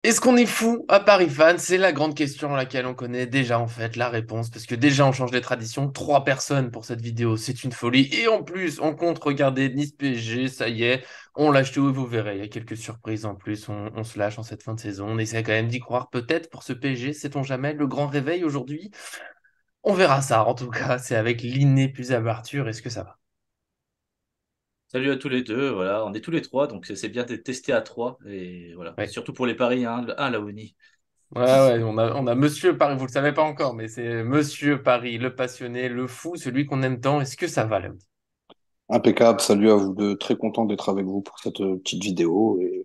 Est-ce qu'on est fou à Paris fan? C'est la grande question à laquelle on connaît déjà en fait la réponse, parce que déjà on change les traditions. Trois personnes pour cette vidéo, c'est une folie. Et en plus, on compte regarder Nice PSG, ça y est, on lâche tout et vous verrez. Il y a quelques surprises en plus, on se lâche en cette fin de saison. On essaie quand même d'y croire peut-être pour ce PSG, sait-on jamais, le grand réveil aujourd'hui. On verra ça, en tout cas, c'est avec l'inépuisable Arthur, est-ce que ça va? Salut à tous les deux, voilà, on est tous les trois, donc c'est bien d'être testé à trois, et voilà, Ouais. surtout pour les paris, hein, la Oni. Ouais, ouais, on a Monsieur Paris, vous le savez pas encore, mais c'est Monsieur Paris, le passionné, le fou, celui qu'on aime tant. Est-ce que ça va, là? Impeccable, salut à vous deux, très content d'être avec vous pour cette petite vidéo et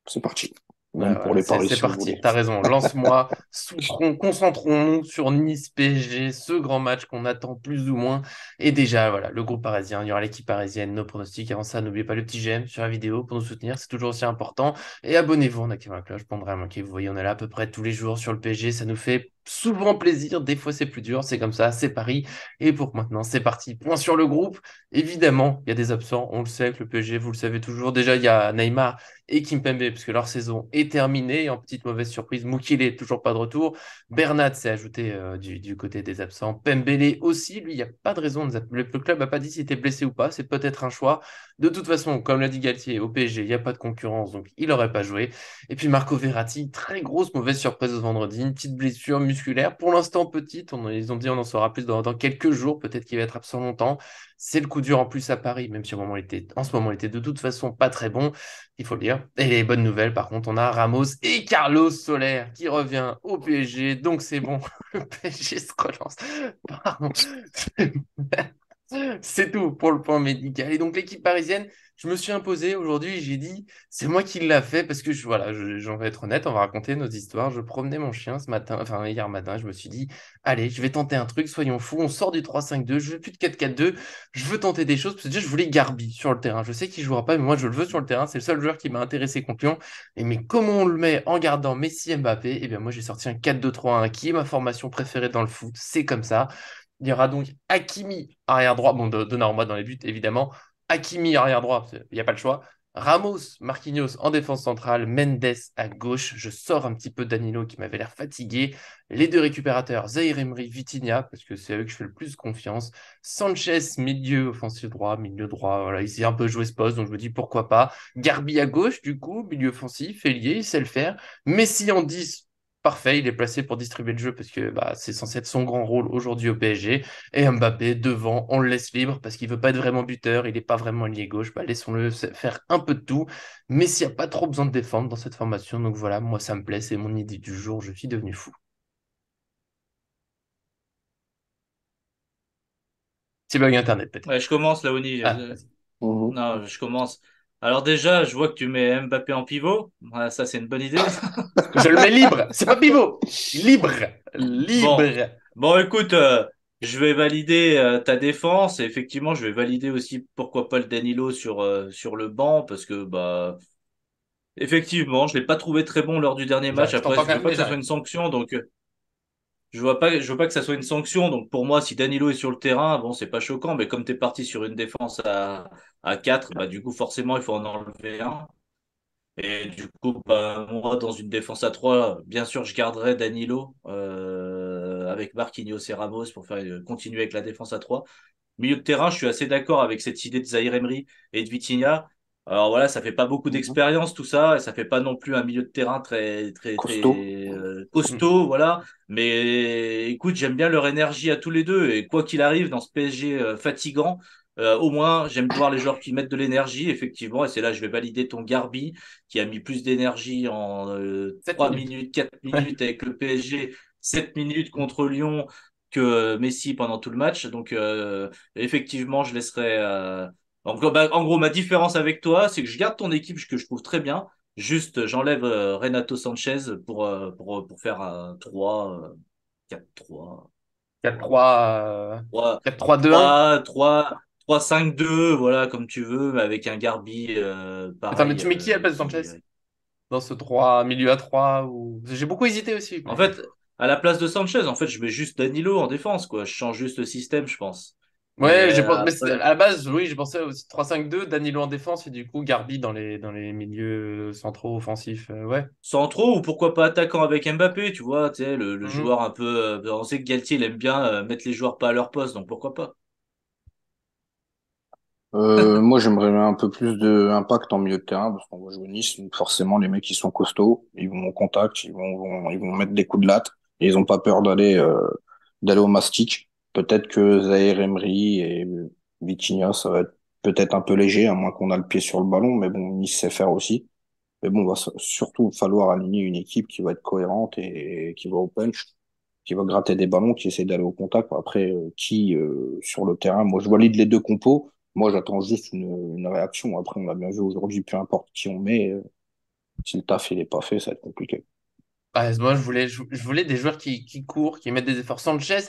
c'est parti. Ouais, Même pour voilà, les c'est paris c'est si vous parti, voulez. t'as raison. Lance-moi, souffrons, concentrons-nous sur Nice PSG, ce grand match qu'on attend plus ou moins. Et déjà, voilà, le groupe parisien, il y aura l'équipe parisienne, nos pronostics. Avant ça, n'oubliez pas le petit j'aime sur la vidéo pour nous soutenir, c'est toujours aussi important. Et abonnez-vous en activant la cloche pour ne rien manquer. Vous voyez, on est là à peu près tous les jours sur le PSG, ça nous fait souvent plaisir. Des fois, c'est plus dur, c'est comme ça, c'est Paris. Et pour maintenant, c'est parti. Point sur le groupe. Évidemment, il y a des absents, on le sait avec le PSG, vous le savez toujours. Déjà, il y a Neymar et Kimpembe, puisque leur saison est terminée. Et en petite mauvaise surprise, Mukile toujours pas de retour. Bernat s'est ajouté du côté des absents. Pembele aussi, lui, il n'y a pas de raison. Le club n'a pas dit s'il était blessé ou pas. C'est peut-être un choix. De toute façon, comme l'a dit Galtier, au PSG, il n'y a pas de concurrence, donc il n'aurait pas joué. Et puis Marco Verratti, très grosse mauvaise surprise ce vendredi. Une petite blessure musculaire, pour l'instant petite. Ils ont dit on en saura plus dans quelques jours. Peut-être qu'il va être absent longtemps. C'est le coup dur en plus à Paris, même si en ce moment il était de toute façon pas très bon, il faut le dire. Et les bonnes nouvelles, par contre, on a Ramos et Carlos Soler qui revient au PSG, donc c'est bon, le PSG se relance. Pardon. C'est tout pour le point médical. Et donc l'équipe parisienne, je me suis imposé aujourd'hui, j'ai dit, c'est moi qui l'a fait parce que voilà, j'en vais être honnête, on va raconter nos histoires. Je promenais mon chien ce matin, enfin hier matin, je me suis dit, allez, je vais tenter un truc, soyons fous, on sort du 3-5-2, je veux plus de 4-4-2, je veux tenter des choses parce que déjà je voulais Garbi sur le terrain. Je sais qu'il jouera pas, mais moi je le veux sur le terrain, c'est le seul joueur qui m'a intéressé contre Lyon. Et mais comment on le met en gardant Messi et Mbappé? Eh bien moi j'ai sorti un 4-2-3-1 qui est ma formation préférée dans le foot, c'est comme ça. Il y aura donc Hakimi arrière droit, bon, Donnarumma dans les buts évidemment. Hakimi arrière droit, il n'y a pas le choix. Ramos, Marquinhos en défense centrale, Mendes à gauche. Je sors un petit peu Danilo qui m'avait l'air fatigué. Les deux récupérateurs, Zaïre Emery, Vitinha, parce que c'est à eux que je fais le plus confiance. Sanchez, milieu offensif droit, milieu droit. Voilà, il s'est un peu joué ce poste, donc je me dis pourquoi pas. Garbi à gauche, du coup, milieu offensif, ailier, il sait le faire. Messi en 10. Parfait, il est placé pour distribuer le jeu parce que bah, c'est censé être son grand rôle aujourd'hui au PSG. Et Mbappé devant, on le laisse libre parce qu'il veut pas être vraiment buteur, il n'est pas vraiment lié gauche. Bah, laissons-le faire un peu de tout. Mais s'il n'y a pas trop besoin de défendre dans cette formation, donc voilà, moi ça me plaît, c'est mon idée du jour, je suis devenu fou. C'est bug internet peut-être. Ouais, je commence, la Oni. Ah, vas-y. Mhm. Non, je commence. Alors déjà, je vois que tu mets Mbappé en pivot. Voilà, ça, c'est une bonne idée. Je le mets libre, c'est pas pivot, libre, Bon, libre. bon, écoute, je vais valider ta défense et effectivement, je vais valider aussi pourquoi pas le Danilo sur le banc parce que bah effectivement, je l'ai pas trouvé très bon lors du dernier match. Je Après, t'entends je quand veux même, pas mais que ça soit j'arrive. une sanction, donc je veux pas que ça soit une sanction. Donc pour moi, si Danilo est sur le terrain, bon, c'est pas choquant, mais comme tu es parti sur une défense à 4, bah du coup forcément il faut en enlever un. Et du coup, bah, moi, dans une défense à 3, bien sûr, je garderai Danilo avec Marquinhos et Ramos pour faire continuer avec la défense à 3. Milieu de terrain, je suis assez d'accord avec cette idée de Zaïre Emery et de Vitinha. Alors voilà, ça fait pas beaucoup Mhm. d'expérience tout ça, et ça fait pas non plus un milieu de terrain très très Costaud. très costaud, voilà. Mais écoute, j'aime bien leur énergie à tous les deux, et quoi qu'il arrive dans ce PSG fatigant, au moins j'aime voir les joueurs qui mettent de l'énergie, effectivement. Et c'est là que je vais valider ton Garbi, qui a mis plus d'énergie en 7 3 minutes. minutes, 4 Ouais. minutes avec le PSG, 7 minutes contre Lyon que Messi pendant tout le match. Donc effectivement, je laisserai. En gros, ma différence avec toi, c'est que je garde ton équipe que je trouve très bien. Juste, j'enlève Renato Sanchez pour faire un 3, 4-3, 4-3, 3, 4-3-2-1. 3, 3, 3, 5, 2, voilà, comme tu veux, mais avec un Garbi Attends, mais pareil tu mets qui à la place de Sanchez? qui. Dans ce 3 milieu à 3 ou... J'ai beaucoup hésité aussi, En mais... fait, à la place de Sanchez, en fait, je mets juste Danilo en défense, quoi. Je change juste le système, je pense. Ouais, Mais mais après, à la base, oui, j'ai pensé aussi 3-5-2, Danilo en défense et du coup Garbi dans les milieux centraux offensifs. Ouais. centraux ou pourquoi pas attaquant avec Mbappé, tu vois, tu sais, le Mhm. joueur un peu. On sait que Galtier il aime bien mettre les joueurs pas à leur poste, donc pourquoi pas. Moi, j'aimerais un peu plus d'impact en milieu de terrain, parce qu'on va jouer Nice, donc forcément, les mecs, ils sont costauds, ils vont au contact, ils vont mettre des coups de latte, et ils ont pas peur d'aller au mastic. Peut-être que Zahir Emery et Vitinha, ça va être peut-être un peu léger, à moins qu'on a le pied sur le ballon, mais bon, Nice sait faire aussi. Mais bon, surtout falloir aligner une équipe qui va être cohérente et qui va au punch, qui va gratter des ballons, qui essaie d'aller au contact. Après, sur le terrain, moi je valide les deux compos. Moi j'attends juste une réaction. Après, on l'a bien vu aujourd'hui, peu importe qui on met, si le taf il est pas fait, ça va être compliqué. Ah, moi, je voulais des joueurs qui courent, qui mettent des efforts. Sanchez,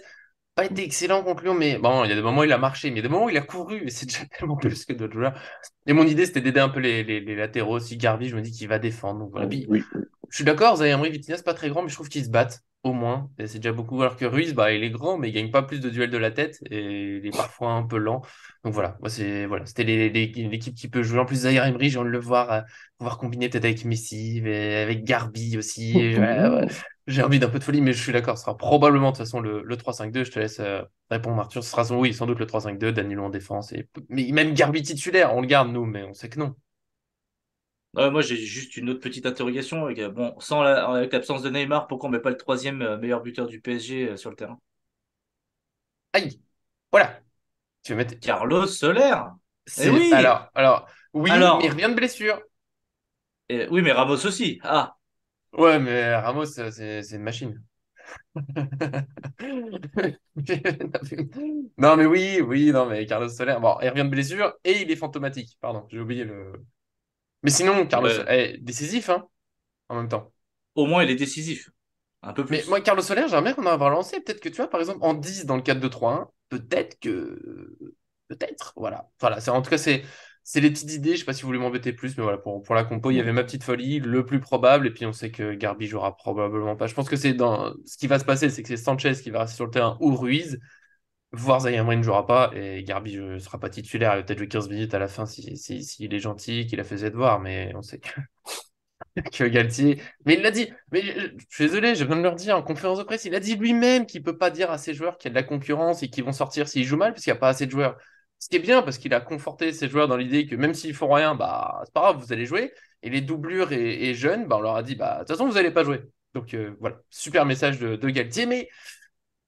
pas été excellent contre Lyon, mais bon, il y a des moments où il a marché, mais il y a des moments où il a couru, et c'est déjà tellement plus que d'autres joueurs. Et mon idée, c'était d'aider un peu les latéraux aussi. Garbi, je me dis qu'il va défendre. Donc voilà. Puis, Oui. je suis d'accord, Zaïre Emery, Vitinha, c'est pas très grand, mais je trouve qu'ils se battent, au moins. Et c'est déjà beaucoup. Alors que Ruiz, bah, il est grand, mais il gagne pas plus de duels de la tête, et il est parfois un peu lent. Donc voilà, moi, voilà. C'était l'équipe qui peut jouer. En plus, Zaïre Emery, j'ai envie de le voir, pouvoir combiner peut-être avec Messi, et avec Garbi aussi. Et ouais, j'ai envie d'un peu de folie, mais je suis d'accord, ce sera probablement de toute façon le 3-5-2. Je te laisse répondre, Arthur. Ce sera oui, sans doute le 3-5-2, Danilo en défense. Mais même Garbi titulaire, on le garde, nous, mais on sait que non. Moi, j'ai juste une autre petite interrogation. Bon, avec l'absence de Neymar, pourquoi on met pas le troisième meilleur buteur du PSG sur le terrain? Aïe, voilà. Tu vas mettre. Carlos Soler. Eh C'est oui! oui, mais il Alors, revient de blessure. oui, mais Ramos aussi. Ah, Ouais, mais Ramos, c'est une machine. Non, mais oui, oui, non, mais Carlos Soler, bon, il revient de blessure et il est fantomatique. Pardon, j'ai oublié le. Mais sinon, Carlos ouais. Soler, décisif, hein, en même temps. Au moins, il est décisif. Un peu Mais moi, plus. Carlos Soler, j'aimerais bien qu'on en avoir lancé. Peut-être que tu vois, par exemple, en 10 dans le 4-2-3-1, peut-être que. Peut-être, voilà. Voilà, en tout cas, c'est les petites idées. Je sais pas si vous voulez m'embêter plus, mais voilà, pour la compo, il y avait ma petite folie, le plus probable. Et puis, on sait que Garbi jouera probablement pas. Je pense que c'est dans. Ce qui va se passer, c'est que c'est Sanchez qui va rester sur le terrain ou Ruiz, voire Zaïre Emery ne jouera pas. Et Garbi ne sera pas titulaire. Il va peut-être jouer 15 minutes à la fin s'il est gentil, qu'il a fait ses devoirs. Mais on sait que Galtier. Mais il l'a dit. Mais je suis désolé, je viens de leur dire en conférence de presse, il a dit lui-même qu'il peut pas dire à ses joueurs qu'il y a de la concurrence et qu'ils vont sortir s'ils jouent mal parce qu'il n'y a pas assez de joueurs. Ce qui est bien parce qu'il a conforté ses joueurs dans l'idée que même s'ils font rien, bah c'est pas grave, vous allez jouer. Et les doublures et jeunes, bah, on leur a dit bah de toute façon vous allez pas jouer. Donc voilà, super message de Galtier. Mais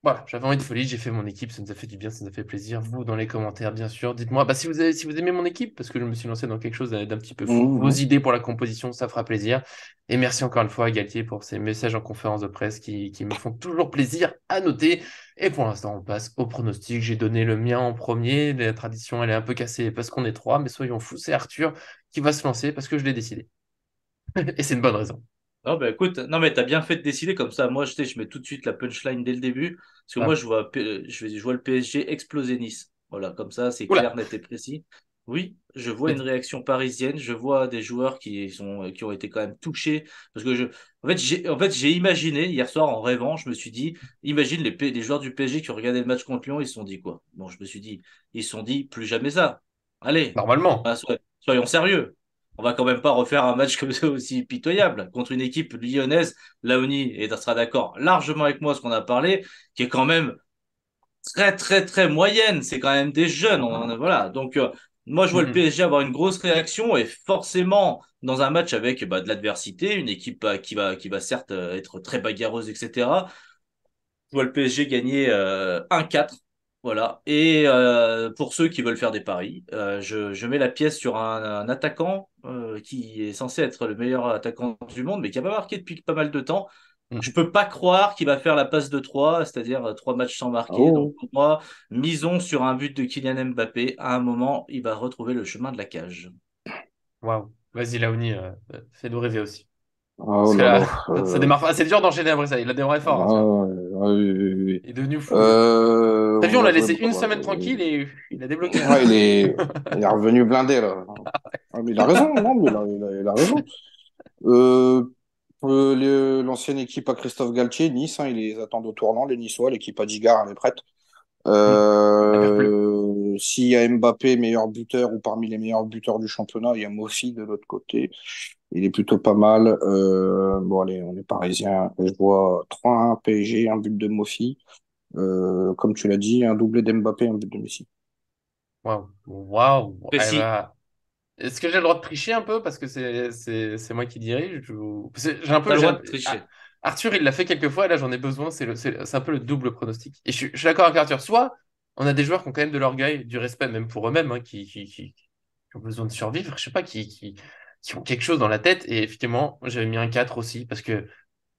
voilà, j'avais envie de folie, j'ai fait mon équipe, ça nous a fait du bien, ça nous a fait plaisir. Vous, dans les commentaires, bien sûr, dites-moi bah, si vous aimez mon équipe, parce que je me suis lancé dans quelque chose d'un petit peu fou. Vos Mhm. idées pour la composition, ça fera plaisir. Et merci encore une fois, Galtier, pour ces messages en conférence de presse qui me font toujours plaisir à noter. Et pour l'instant, on passe au pronostic. J'ai donné le mien en premier. La tradition, elle est un peu cassée parce qu'on est trois, mais soyons fous, c'est Arthur qui va se lancer parce que je l'ai décidé. Et c'est une bonne raison. Non, bah écoute, non, mais t'as bien fait de décider comme ça. Moi, je mets tout de suite la punchline dès le début. Parce que moi, Ah. je vois le PSG exploser Nice. Voilà, comme ça, c'est Oula, clair, net et précis. Oui, je vois une réaction parisienne. Je vois des joueurs qui ont été quand même touchés. Parce que en fait, j'ai imaginé hier soir en rêvant, je me suis dit, imagine les joueurs du PSG qui ont regardé le match contre Lyon, ils se sont dit quoi? Bon, je me suis dit, ils se sont dit, plus jamais ça. Allez, normalement. soyons sérieux. On va quand même pas refaire un match comme ça aussi pitoyable contre une équipe lyonnaise. Laoni, et tu seras d'accord largement avec moi ce qu'on a parlé, qui est quand même très très très moyenne. C'est quand même des jeunes. Voilà. Donc moi je vois le PSG avoir une grosse réaction et forcément dans un match avec de l'adversité, une équipe qui va certes être très bagarreuse, etc. Je vois le PSG gagner 1-4. Voilà. Et pour ceux qui veulent faire des paris, je mets la pièce sur un attaquant qui est censé être le meilleur attaquant du monde, mais qui n'a pas marqué depuis pas mal de temps. Je peux pas croire qu'il va faire la passe de 3, c'est-à-dire 3 matchs sans marquer. Donc Oh. pour moi, misons sur un but de Kylian Mbappé. À un moment, il va retrouver le chemin de la cage. Waouh. Vas-y, Laouni, fais-nous rêver aussi. Oh Parce que là là, là. ça démarre pas. C'est dur d'enchaîner après ça. Il a démarré fort, hein, Ah, celui-là. ouais, oui, oui, oui. Il est devenu fou, lui. T'as vu, On on va l'a jouer. laissé une semaine tranquille et il a débloqué, hein. Ouais, il est revenu blindé là. Ah, mais il a raison, non, mais il a raison. Euh, l'ancienne équipe à Christophe Galtier, Nice, hein, ils les attendent au tournant, les Niçois, l'équipe à Digard, elle est prête. Hmm. Ça perd plus. S'il y a Mbappé, meilleur buteur ou parmi les meilleurs buteurs du championnat, il y a Mofi de l'autre côté. Il est plutôt pas mal. Bon, allez, on est parisien. Je vois 3-1 PSG, un but de Mofi. Comme tu l'as dit, un doublé d'Mbappé, un but de Messi. Waouh. Waouh. Eh Précis. ben, est-ce que j'ai le droit de tricher un peu parce que c'est moi qui dirige parce que j'ai un T'as peu le droit de tricher. Arthur il l'a fait quelques fois et là j'en ai besoin c'est un peu le double pronostic et je suis d'accord avec Arthur soit on a des joueurs qui ont quand même de l'orgueil du respect même pour eux-mêmes hein, qui ont besoin de survivre je sais pas qui ont quelque chose dans la tête et effectivement j'avais mis un 4 aussi parce que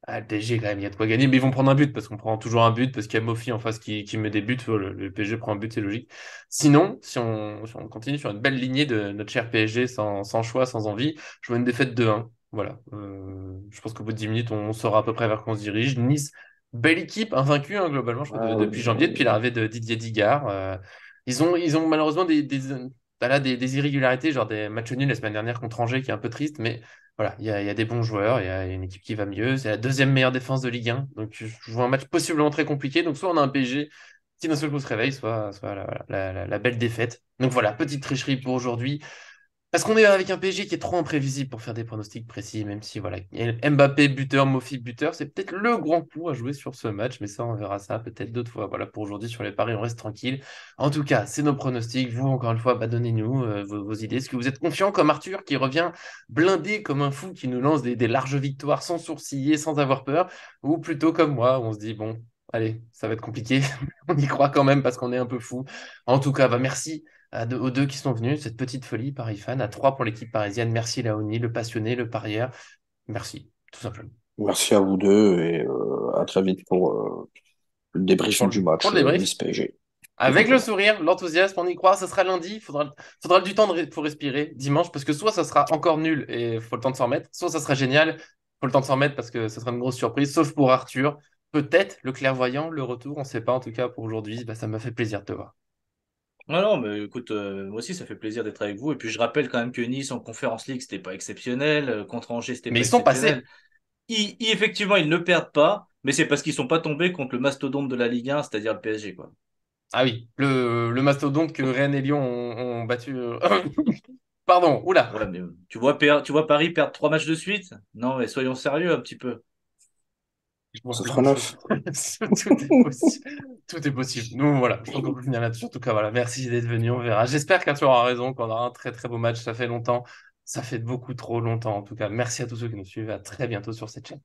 ah, le PSG, quand même, il y a de quoi gagner, mais ils vont prendre un but parce qu'on prend toujours un but parce qu'il y a Mofi en face qui met des buts. Le PSG prend un but, c'est logique. Sinon, si on continue sur une belle lignée de notre cher PSG sans choix, sans envie, je vois une défaite 2-1. Voilà. Je pense qu'au bout de 10 minutes, on saura à peu près vers quoi on se dirige. Nice, belle équipe, invaincue, hein, globalement, je crois, depuis janvier, depuis l'arrivée de Didier Digard. Ils ont malheureusement voilà, des irrégularités, genre des matchs nuls la semaine dernière contre Angers, qui est un peu triste, mais voilà, il y a des bons joueurs, il y a une équipe qui va mieux. C'est la deuxième meilleure défense de Ligue 1. Donc, je vois un match possiblement très compliqué. Donc, soit on a un PSG qui d'un seul coup se réveille, soit la belle défaite. Donc, voilà, petite tricherie pour aujourd'hui. Parce qu'on est avec un PSG qui est trop imprévisible pour faire des pronostics précis, même si voilà, Mbappé buteur, Mofi buteur, c'est peut-être le grand coup à jouer sur ce match, mais ça, on verra ça peut-être d'autres fois. Voilà, pour aujourd'hui sur les paris, on reste tranquille. En tout cas, c'est nos pronostics. Vous, encore une fois, bah, donnez-nous vos idées. Est-ce que vous êtes confiant comme Arthur qui revient blindé comme un fou, qui nous lance des larges victoires sans sourciller, sans avoir peur, ou plutôt comme moi, on se dit, bon, allez, ça va être compliqué, on y croit quand même parce qu'on est un peu fou. En tout cas, bah, merci aux deux qui sont venus, cette petite folie Paris fan, à trois pour l'équipe parisienne. Merci Laoni, le passionné, le parieur. Merci, tout simplement. Merci à vous deux et à très vite pour le débrief du Pour match le débrief, Nice-PSG, tout avec le simplement. sourire, l'enthousiasme, on y croit, ce sera lundi. Faudra du temps pour respirer dimanche, parce que soit ça sera encore nul et faut le temps de s'en remettre, soit ça sera génial, faut le temps de s'en remettre parce que ce sera une grosse surprise, sauf pour Arthur. Peut-être le clairvoyant, le retour, on ne sait pas en tout cas pour aujourd'hui. Bah, ça m'a fait plaisir de te voir. Non, non, mais écoute, moi aussi, ça fait plaisir d'être avec vous. Et puis, je rappelle quand même que Nice en Conférence League, c'était pas exceptionnel. Contre Angers, c'était Mais pas ils sont exceptionnel. passés. Effectivement, ils ne perdent pas, mais c'est parce qu'ils sont pas tombés contre le mastodonte de la Ligue 1, c'est-à-dire le PSG, quoi. Ah oui, le mastodonte que Rennes et Lyon ont battu. Pardon, oula. Ouais, mais tu vois Paris perdre 3 matchs de suite? Non, mais soyons sérieux un petit peu. Je vois Ça plein fera de choses. 9. Tout est possible. Tout est possible. Donc voilà, je pense qu'on peut finir là-dessus. En tout cas, voilà, merci d'être venu. On verra. J'espère qu'Arthur aura raison, qu'on aura un très très beau match. Ça fait longtemps. Ça fait beaucoup trop longtemps. En tout cas, merci à tous ceux qui nous suivent. À très bientôt sur cette chaîne.